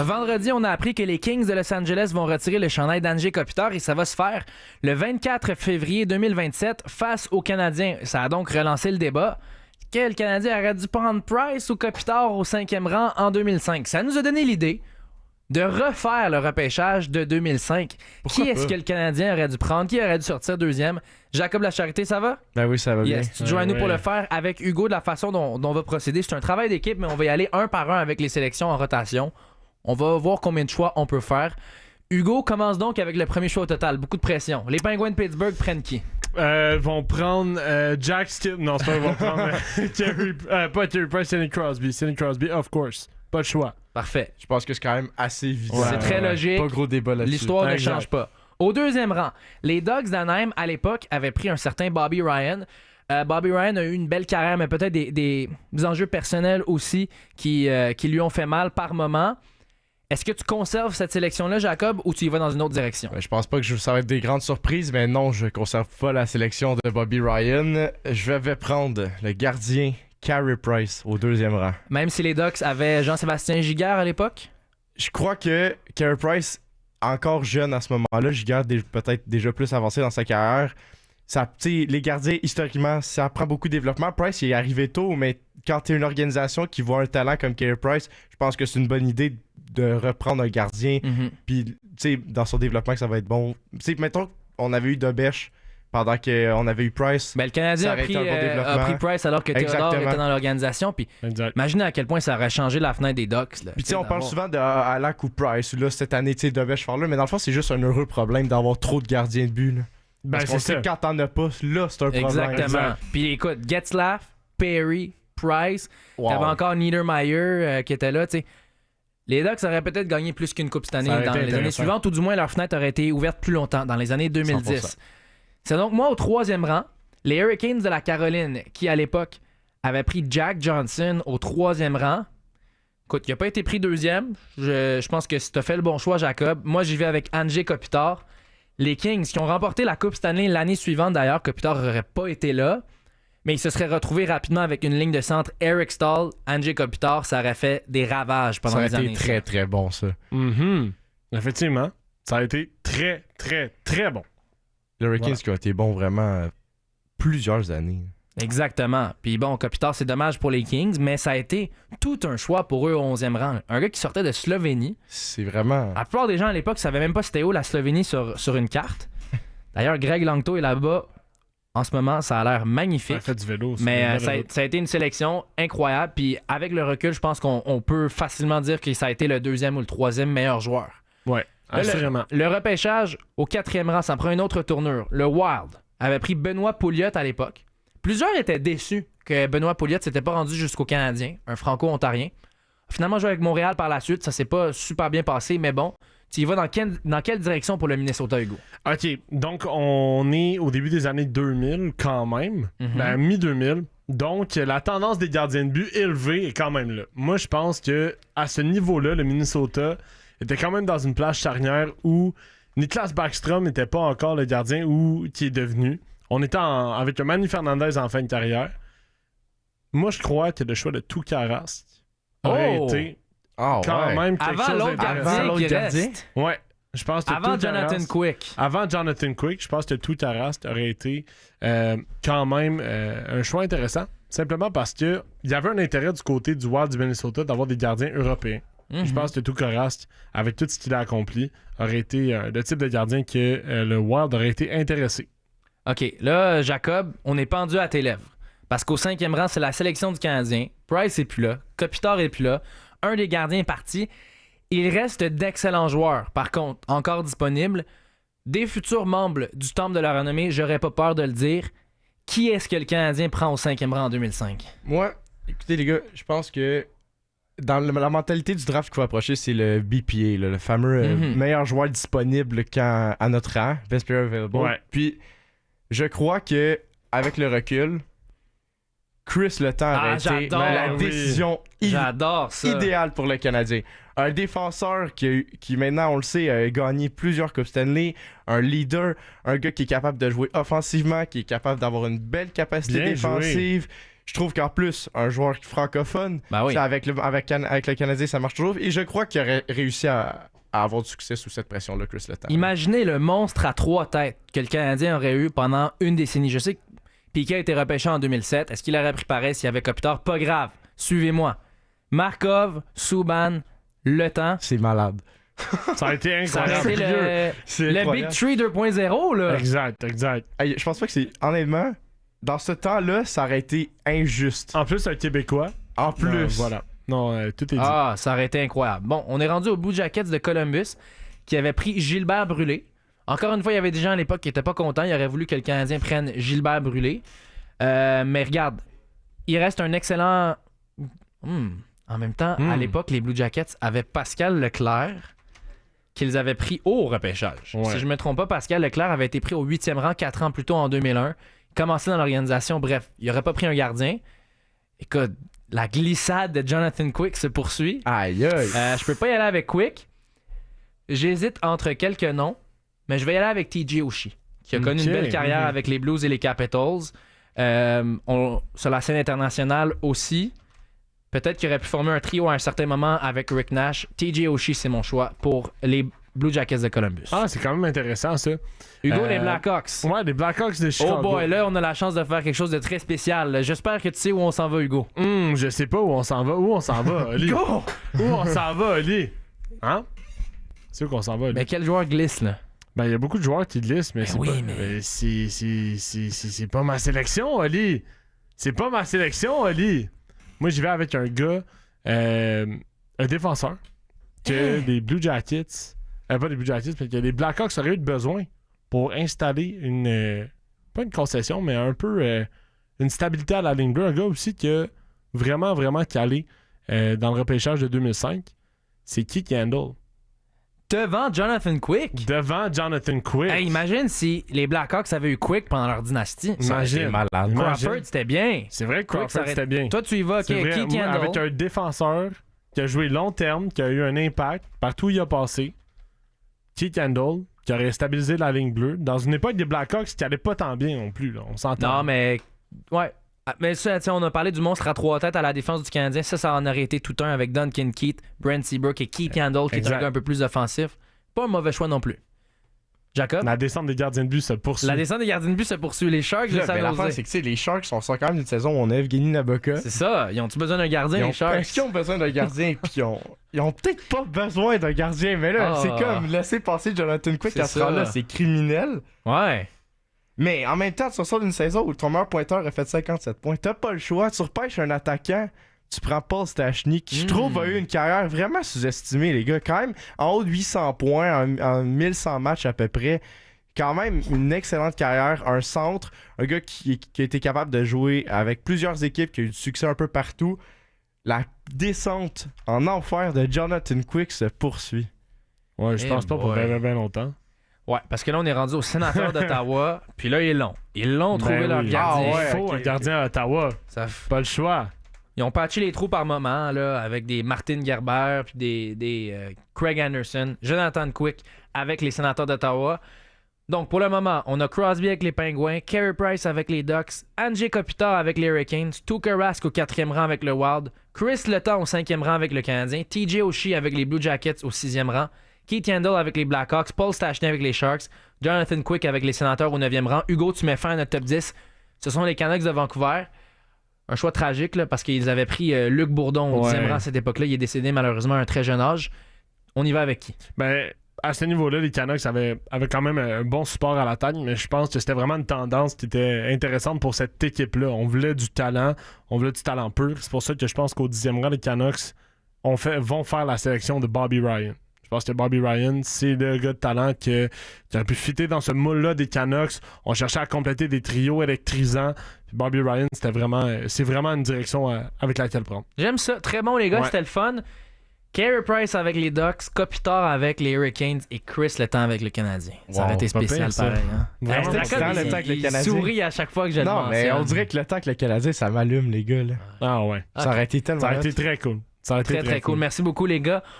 Vendredi, on a appris que les Kings de Los Angeles vont retirer le chandail d'Anze Kopitar et ça va se faire le 24 février 2027 face aux Canadiens. Ça a donc relancé le débat. Quel Canadien aurait dû prendre Price ou Kopitar au 5e rang en 2005? Ça nous a donné l'idée de refaire le repêchage de 2005. Pourquoi Qui est-ce pas? que le Canadien aurait dû prendre? Qui aurait dû sortir deuxième? Jacob Lacharité, ça va? Ben oui, ça va bien. Yes, tu te joins à nous pour le faire avec Hugo de la façon dont on va procéder. C'est un travail d'équipe, mais on va y aller un par un avec les sélections en rotation. On va voir combien de choix on peut faire. Hugo commence donc avec le premier choix au total. Beaucoup de pression. Les Penguins de Pittsburgh prennent qui? Vont prendre Jack Still. Non, c'est pas ils vont prendre pas Terry Price, Sidney Crosby. Sidney Crosby, of course. Pas de choix. Parfait. Je pense que c'est quand même assez évident. C'est très logique. Pas gros débat là-dessus. L'histoire ne Exact. change pas. Au deuxième rang, les Ducks d'Anaheim, à l'époque, avaient pris un certain Bobby Ryan. Bobby Ryan a eu une belle carrière, mais peut-être des enjeux personnels aussi qui lui ont fait mal par moment. Est-ce que tu conserves cette sélection-là, Jacob, ou tu y vas dans une autre direction? Je pense pas que ça va être des grandes surprises, mais non, je conserve pas la sélection de Bobby Ryan. Je vais prendre le gardien Carey Price au deuxième rang. Même si les Ducks avaient Jean-Sébastien Giguère à l'époque? Je crois que Carey Price, encore jeune à ce moment-là, Giguère peut-être déjà plus avancé dans sa carrière. Les gardiens, historiquement, ça prend beaucoup de développement. Price, il est arrivé tôt, mais quand tu es une organisation qui voit un talent comme Carey Price, je pense que c'est une bonne idée de reprendre un gardien. Puis, tu sais, dans son développement, que ça va être bon. Tu sais, mettons qu'on avait eu Dobèche pendant qu'on avait eu Price. Ben, le Canadien Ça a aurait pris, été un bon développement. a pris Price alors que Theodore Exactement. était dans l'organisation. Puis, Exact. imaginez à quel point ça aurait changé la fenêtre des Ducks. Là. Puis, tu sais, on parle souvent de Halak ou Price. Là, cette année, tu sais, Dobèche faire là. Mais dans le fond, c'est juste un heureux problème d'avoir trop de gardiens de but. Là. Ben, Parce qu'on c'est sait ça. que quand t'en as pas, là, c'est un problème. Exactement. Puis écoute, Getzlaff, Perry, Price, Wow. t'avais encore Niedermeyer qui était là, tu sais. Les Ducks auraient peut-être gagné plus qu'une coupe cette année Ça aurait dans été les années intéressant. suivantes, ou du moins leur fenêtre aurait été ouverte plus longtemps, dans les années 2010. 100%. C'est donc moi au troisième rang, les Hurricanes de la Caroline, qui à l'époque avaient pris Jack Johnson au troisième rang. Écoute, il n'a pas été pris deuxième. Je pense que si tu as fait le bon choix, Jacob. Moi, j'y vais avec Anze Kopitar. Les Kings, qui ont remporté la Coupe Stanley l'année suivante d'ailleurs, Kopitar n'aurait pas été là, mais il se serait retrouvé rapidement avec une ligne de centre Eric Stahl, Anze Kopitar, ça aurait fait des ravages pendant Ça les aurait années. été très, très bon, ça. Effectivement, ça a été très, très, très bon. Le Hurricanes Voilà. qui a été bon vraiment plusieurs années. Exactement. Puis bon, Kopitar, c'est dommage pour les Kings, mais ça a été tout un choix pour eux au 11e rang. Un gars qui sortait de Slovénie. C'est vraiment... La plupart des gens à l'époque ne savaient même pas c'était où la Slovénie sur une carte. D'ailleurs, Greg Langto est là-bas en ce moment. Ça a l'air magnifique. Ça a fait du vélo. c'est Mais une belle ça route. a été une sélection incroyable. Puis avec le recul, je pense qu'on peut facilement dire que ça a été le deuxième ou le troisième meilleur joueur. Ouais, Là, assurément. Le repêchage au 4e rang, ça prend une autre tournure. Le Wild avait pris Benoît Pouliot à l'époque. Plusieurs étaient déçus que Benoît Pouliot s'était pas rendu jusqu'au Canadien, un Franco-Ontarien. Finalement, joué avec Montréal par la suite, ça s'est pas super bien passé, mais bon, tu y vas dans quelle direction pour le Minnesota, Hugo? OK, donc on est au début des années 2000 quand même, ben, mi-2000. Donc la tendance des gardiens de but élevée est quand même là. Moi, je pense que à ce niveau-là, le Minnesota était quand même dans une place charnière où Niklas Backstrom n'était pas encore le gardien qui est devenu. On était avec le Manny Fernandez en fin de carrière. Moi, je crois que le choix de Toukaras aurait Oh! été Ah quand ouais. même quelque Avant chose l'autre d'intéressant. gardien l'autre qui gardien? reste. Ouais, je pense que Avant Toukaras- Jonathan Quick. Avant Jonathan Quick, je pense que Toukaras aurait été quand même un choix intéressant. Simplement parce que il y avait un intérêt du côté du Wild du Minnesota d'avoir des gardiens européens. Je pense que Toukaras, avec tout ce qu'il a accompli, aurait été le type de gardien que le Wild aurait été intéressé. OK, là, Jacob, on est pendu à tes lèvres. Parce qu'au 5e rang, c'est la sélection du Canadien. Price est plus là. Kopitar est plus là. Un des gardiens est parti. Il reste d'excellents joueurs, par contre, encore disponibles. Des futurs membres du Temple de la Renommée, j'aurais pas peur de le dire. Qui est-ce que le Canadien prend au 5e rang en 2005? Moi, écoutez les gars, je pense que dans la mentalité du draft qui va approcher, c'est le BPA, là, le fameux meilleur joueur disponible à notre rang, Best Player Available. Ouais. Puis, je crois que avec le recul, Chris Letang aurait été j'adore, la oui. décision J'adore ça. idéale pour le Canadien. Un défenseur qui maintenant, on le sait, a gagné plusieurs Coupes Stanley, un leader, un gars qui est capable de jouer offensivement, qui est capable d'avoir une belle capacité Bien défensive. Je trouve qu'en plus, un joueur francophone, Ben oui. avec le Canadien, ça marche toujours. Et je crois qu'il aurait réussi à avoir du succès sous cette pression-là, Chris Letang. Imaginez le monstre à 3 têtes que le Canadien aurait eu pendant une décennie. Je sais que Piquet a été repêché en 2007. Est-ce qu'il aurait pris pareil s'il y avait Kopitar? Pas grave. Suivez-moi. Markov, Subban, Le Temps. C'est malade. Ça a été Ça aurait incroyable. été C'est le incroyable. Big Tree 2.0, là. Exact. Hey, je pense pas que c'est... Honnêtement, dans ce temps-là, ça aurait été injuste. En plus, un Québécois. En plus. Voilà. Non, tout est dit. Ah, ça aurait été incroyable. Bon, on est rendu au Blue Jackets de Columbus qui avait pris Gilbert Brûlé. Encore une fois, il y avait des gens à l'époque qui étaient pas contents. Ils auraient voulu que le Canadien prenne Gilbert Brûlé. Mais regarde, il reste un excellent... En même temps, à l'époque, les Blue Jackets avaient Pascal Leclerc qu'ils avaient pris au repêchage. Ouais. Si je ne me trompe pas, Pascal Leclerc avait été pris au 8e rang 4 ans plus tôt en 2001. Il commençait dans l'organisation. Bref, il n'aurait pas pris un gardien. Écoute, la glissade de Jonathan Quick se poursuit. Aïe aïe. Je peux pas y aller avec Quick. J'hésite entre quelques noms, mais je vais y aller avec TJ Oshie, qui a connu une belle carrière avec les Blues et les Capitals. Sur la scène internationale aussi. Peut-être qu'il aurait pu former un trio à un certain moment avec Rick Nash. TJ Oshie, c'est mon choix pour les Blue Jackets de Columbus. Ah, c'est quand même intéressant, ça. Hugo, les Blackhawks. Ouais, les Blackhawks de Chicago. Oh boy, là, on a la chance de faire quelque chose de très spécial. J'espère que tu sais où on s'en va, Hugo. Je sais pas où on s'en va. Où on s'en va, Oli? Go! Où on s'en va, Oli? Hein? C'est où qu'on s'en va, Oli? Mais quel joueur glisse, là? Ben, il y a beaucoup de joueurs qui glissent, mais Ben c'est oui, pas... mais- c'est pas ma sélection, Oli. C'est pas ma sélection, Oli. Moi, j'y vais avec un gars, un défenseur, que les Blue Jackets... pas les Blue Jackets, mais que les Blackhawks auraient eu besoin pour installer une... pas une concession, mais un peu une stabilité à la ligne bleue. Un gars aussi qui a vraiment, vraiment calé dans le repêchage de 2005. C'est Keith Yandel. Devant Jonathan Quick? Devant Jonathan Quick. Hey, imagine si les Blackhawks avaient eu Quick pendant leur dynastie. Imagine. C'est malade. Imagine. Crawford, c'était bien. C'est vrai que Quick, ça Crawford, aurait- c'était bien. Toi, tu y vas, C'est vrai, Keith moi, Yandel. avec un défenseur qui a joué long terme, qui a eu un impact partout où il a passé. Keith Yandel, qui aurait stabilisé la ligne bleue dans une époque des Blackhawks qui allait pas tant bien non plus. Là. On s'entend. Non, mais... Ouais. Ah, mais ça, tu sais, on a parlé du monstre à 3 têtes à la défense du Canadien. Ça en aurait été tout un avec Duncan Keith, Brent Seabrook et Keith Yandel, qui est un Exact. gars un peu plus offensif. Pas un mauvais choix non plus. Jacob? La descente des gardiens de but se poursuit. La descente des gardiens de but se poursuit. Les Sharks de Là, San ben, l'affaire, Jose. c'est que tu sais, les Sharks, on sort quand même d'une saison où on a Evgeny Nabokov. C'est ça. Ils ont-tu besoin d'un gardien, les Sharks? Est-ce qu'ils ont besoin d'un gardien? Puis ils ont peut-être pas besoin d'un gardien, mais là, Ah. c'est comme laisser passer Jonathan Quick C'est à ce ça. moment-là, c'est criminel. Ouais. Mais en même temps, tu sors d'une saison où ton meilleur pointeur a fait 57 points. T'as pas le choix. Tu repêches un attaquant. Tu prends Paul Stachny, qui je trouve a eu une carrière vraiment sous-estimée, les gars. Quand même, en haut de 800 points, en 1100 matchs à peu près. Quand même, une excellente carrière. Un centre, un gars qui a été capable de jouer avec plusieurs équipes, qui a eu du succès un peu partout. La descente en enfer de Jonathan Quick se poursuit. Ouais, je Eh pense pas pour boy. bien longtemps. Ouais, parce que là, on est rendu au sénateur d'Ottawa. Puis là, ils l'ont. Ils l'ont trouvé Ben leur oui. gardien. Ah ouais. Il faut ok, un gardien à Ottawa. Ça Pas le choix. Ils ont patché les trous par moment, là, avec des Martin Gerber, puis des Craig Anderson, Jonathan Quick avec les sénateurs d'Ottawa. Donc, pour le moment, on a Crosby avec les Penguins, Carey Price avec les Ducks, Anze Kopitar avec les Hurricanes, Tuukka Rask au 4e rang avec le Wild, Chris Letang au 5e rang avec le Canadien, TJ Oshie avec les Blue Jackets au 6e rang, Keith Yandel avec les Blackhawks, Paul Stachny avec les Sharks, Jonathan Quick avec les Sénateurs au 9e rang. Hugo, tu mets fin à notre top 10. Ce sont les Canucks de Vancouver. Un choix tragique là, parce qu'ils avaient pris Luc Bourdon au 10e rang à cette époque-là. Il est décédé malheureusement à un très jeune âge. On y va avec qui? Ben, à ce niveau-là, les Canucks avaient quand même un bon support à l'attaque, mais je pense que c'était vraiment une tendance qui était intéressante pour cette équipe-là. On voulait du talent pur. C'est pour ça que je pense qu'au 10e rang, les Canucks vont faire la sélection de Bobby Ryan. Je pense que Bobby Ryan, c'est le gars de talent qui aurait pu fitter dans ce moule-là des Canucks. On cherchait à compléter des trios électrisants. Puis Bobby Ryan, c'est vraiment une direction avec laquelle prendre. J'aime ça. Très bon, les gars. Ouais. C'était le fun. Carey Price avec les Ducks, Kopitar avec les Hurricanes et Chris Letang avec le Canadien. Ça aurait Wow, été pas spécial pire, ça. pareil. Hein? Vraiment Jacob, excitant, le temps avec le il Canadien. sourit à chaque fois que je le Non, mais mentionne. on dirait que le temps que le Canadien, ça m'allume, les gars. Là. Ah ouais. Ça aurait été tellement Ça aurait hot. été très cool. Ça aurait été Très, très cool. Merci beaucoup, les gars.